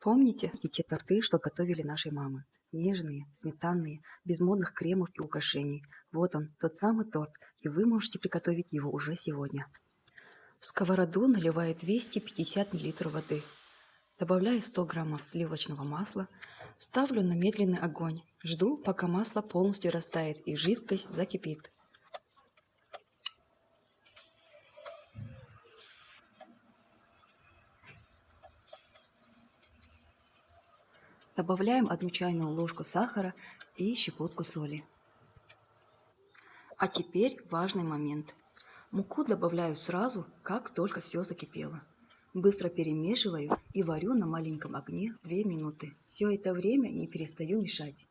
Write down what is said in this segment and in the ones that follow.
Помните те торты, что готовили наши мамы? Нежные, сметанные, без модных кремов и украшений. Вот он, тот самый торт, и вы можете приготовить его уже сегодня. В сковороду наливаю 250 мл воды. Добавляю 100 граммов сливочного масла. Ставлю на медленный огонь. Жду, пока масло полностью растает и жидкость закипит. Добавляем 1 чайную ложку сахара и щепотку соли. А теперь важный момент. Муку добавляю сразу, как только все закипело. Быстро перемешиваю и варю на маленьком огне 2 минуты. Все это время не перестаю мешать.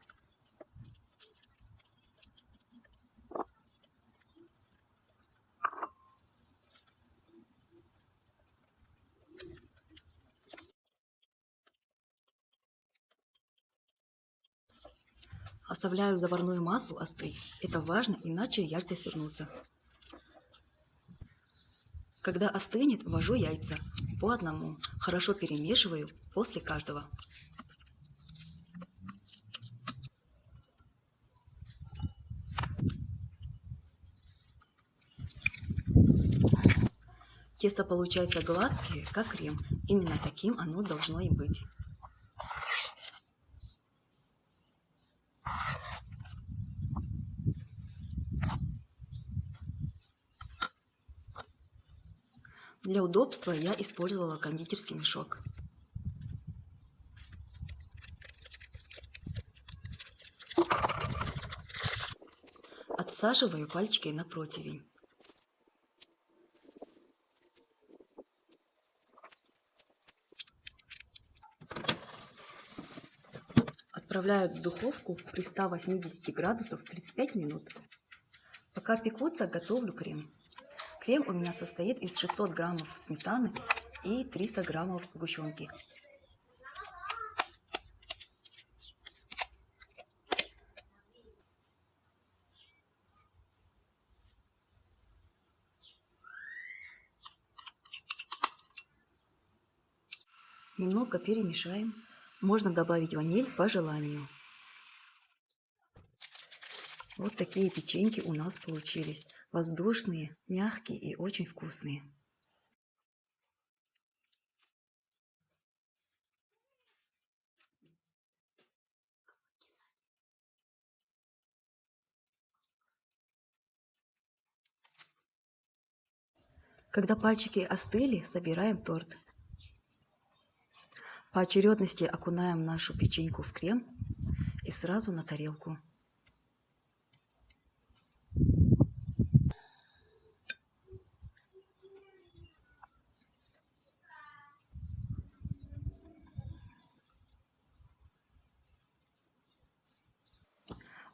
Оставляю заварную массу остыть. Это важно, иначе яйца свернутся. Когда остынет, ввожу яйца по одному. Хорошо перемешиваю после каждого. Тесто получается гладкое, как крем. Именно таким оно должно и быть. Для удобства я использовала кондитерский мешок. Отсаживаю пальчики на противень. Отправляю в духовку при 180 градусах 35 минут. Пока пекутся, готовлю крем. Крем у меня состоит из 600 граммов сметаны и 300 граммов сгущенки. Немного перемешаем. Можно добавить ваниль по желанию. Вот такие печеньки у нас получились. Воздушные, мягкие и очень вкусные. Когда пальчики остыли, собираем торт. По очередности окунаем нашу печеньку в крем и сразу на тарелку.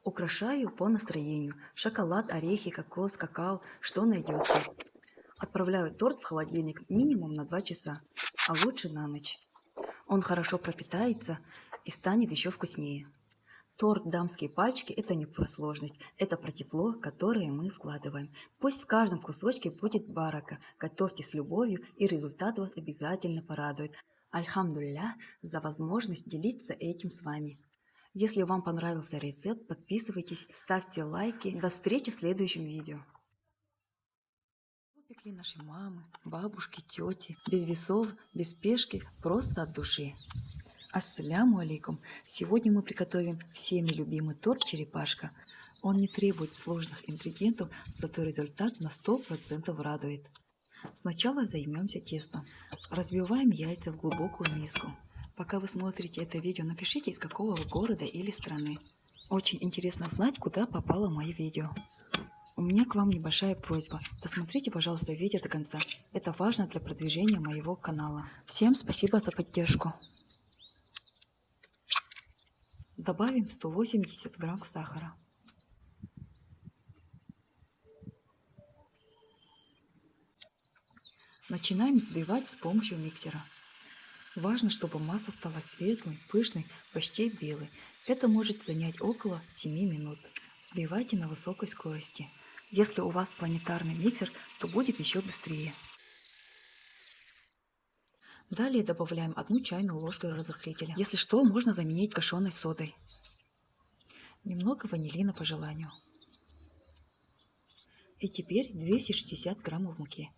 Украшаю по настроению. Шоколад, орехи, кокос, какао, что найдется. Отправляю торт в холодильник минимум на 2 часа, а лучше на ночь. Он хорошо пропитается и станет еще вкуснее. Торт «Дамские пальчики» – это не про сложность, это про тепло, которое мы вкладываем. Пусть в каждом кусочке будет барака. Готовьте с любовью, и результат вас обязательно порадует. Альхамдулилля за возможность делиться этим с вами. Если вам понравился рецепт, подписывайтесь, ставьте лайки. До встречи в следующем видео. Пекли наши мамы, бабушки, тети, без весов, без спешки, просто от души. Ассаляму алейкум! Сегодня мы приготовим всеми любимый торт «Черепашка». Он не требует сложных ингредиентов, зато результат на 100% радует. Сначала займемся тестом. Разбиваем яйца в глубокую миску. Пока вы смотрите это видео, напишите, из какого вы города или страны. Очень интересно знать, куда попало мое видео. У меня к вам небольшая просьба. Досмотрите, пожалуйста, видео до конца. Это важно для продвижения моего канала. Всем спасибо за поддержку. Добавим 180 грамм сахара. Начинаем взбивать с помощью миксера. Важно, чтобы масса стала светлой, пышной, почти белой. Это может занять около 7 минут. Взбивайте на высокой скорости. Если у вас планетарный миксер, то будет еще быстрее. Далее добавляем 1 чайную ложку разрыхлителя. Если что, можно заменить гашеной содой. Немного ванилина по желанию. И теперь 260 граммов муки.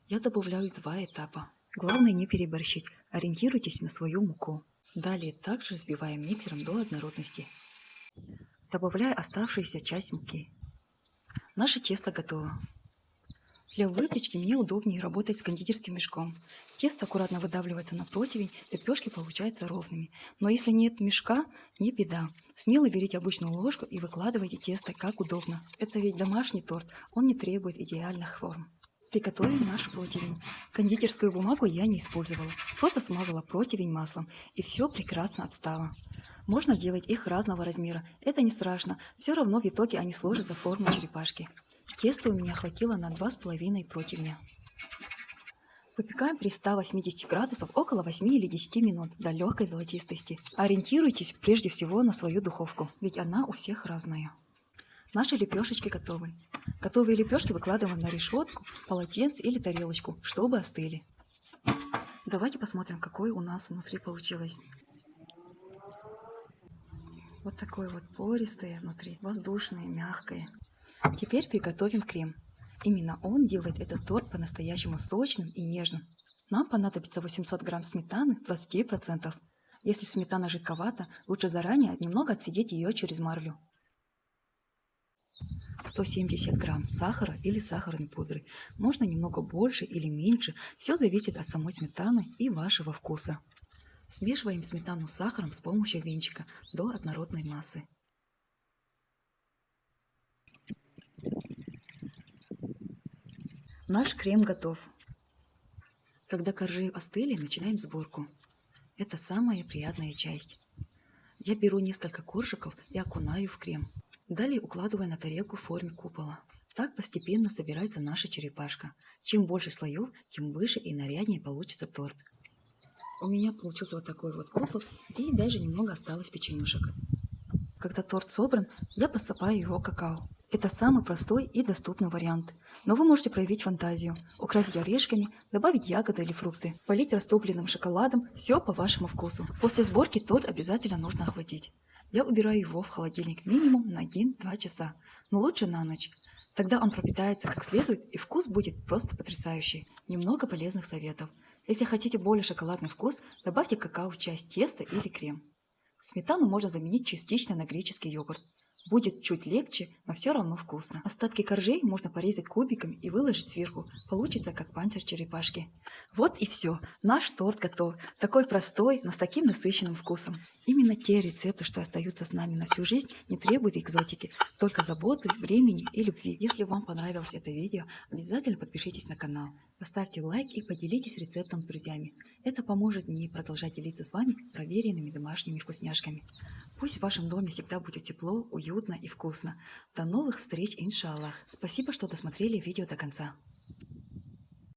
Я добавляю 2 этапа. Главное не переборщить, ориентируйтесь на свою муку. Далее также взбиваем миксером до однородности. Добавляю оставшуюся часть муки. Наше тесто готово. Для выпечки мне удобнее работать с кондитерским мешком. Тесто аккуратно выдавливается на противень, лепешки получаются ровными. Но если нет мешка, не беда. Смело берите обычную ложку и выкладывайте тесто как удобно. Это ведь домашний торт, он не требует идеальных форм. Приготовим наш противень. Кондитерскую бумагу я не использовала, просто смазала противень маслом, и все прекрасно отстало. Можно делать их разного размера, это не страшно, все равно в итоге они сложатся в форму черепашки. Теста у меня хватило на 2,5 противня. Выпекаем при 180 градусов около 8 или 10 минут до легкой золотистости. Ориентируйтесь прежде всего на свою духовку, ведь она у всех разная. Наши лепешечки готовы. Готовые лепешки выкладываем на решетку, полотенце или тарелочку, чтобы остыли. Давайте посмотрим, какое у нас внутри получилось. Вот такое вот пористое внутри, воздушное, мягкое. Теперь приготовим крем. Именно он делает этот торт по-настоящему сочным и нежным. Нам понадобится 800 грамм сметаны 20%. Если сметана жидковата, лучше заранее немного отсидеть ее через марлю. 170 грамм сахара или сахарной пудры. Можно немного больше или меньше, все зависит от самой сметаны и вашего вкуса. Смешиваем сметану с сахаром с помощью венчика до однородной массы. Наш крем готов. Когда коржи остыли, начинаем сборку. Это самая приятная часть. Я беру несколько коржиков и окунаю в крем. Далее укладываю на тарелку в форме купола. Так постепенно собирается наша черепашка. Чем больше слоев, тем выше и наряднее получится торт. У меня получился вот такой вот купол, и даже немного осталось печенюшек. Когда торт собран, я посыпаю его какао. Это самый простой и доступный вариант. Но вы можете проявить фантазию, украсить орешками, добавить ягоды или фрукты, полить растопленным шоколадом, все по вашему вкусу. После сборки торт обязательно нужно охладить. Я убираю его в холодильник минимум на 1-2 часа, но лучше на ночь. Тогда он пропитается как следует, и вкус будет просто потрясающий. Немного полезных советов. Если хотите более шоколадный вкус, добавьте какао в часть теста или крем. Сметану можно заменить частично на греческий йогурт. Будет чуть легче, но все равно вкусно. Остатки коржей можно порезать кубиками и выложить сверху. Получится как панцирь черепашки. Вот и все. Наш торт готов. Такой простой, но с таким насыщенным вкусом. Именно те рецепты, что остаются с нами на всю жизнь, не требуют экзотики, только заботы, времени и любви. Если вам понравилось это видео, обязательно подпишитесь на канал, поставьте лайк и поделитесь рецептом с друзьями. Это поможет мне продолжать делиться с вами проверенными домашними вкусняшками. Пусть в вашем доме всегда будет тепло, уютно и вкусно. До новых встреч, иншаллах. Спасибо, что досмотрели видео до конца.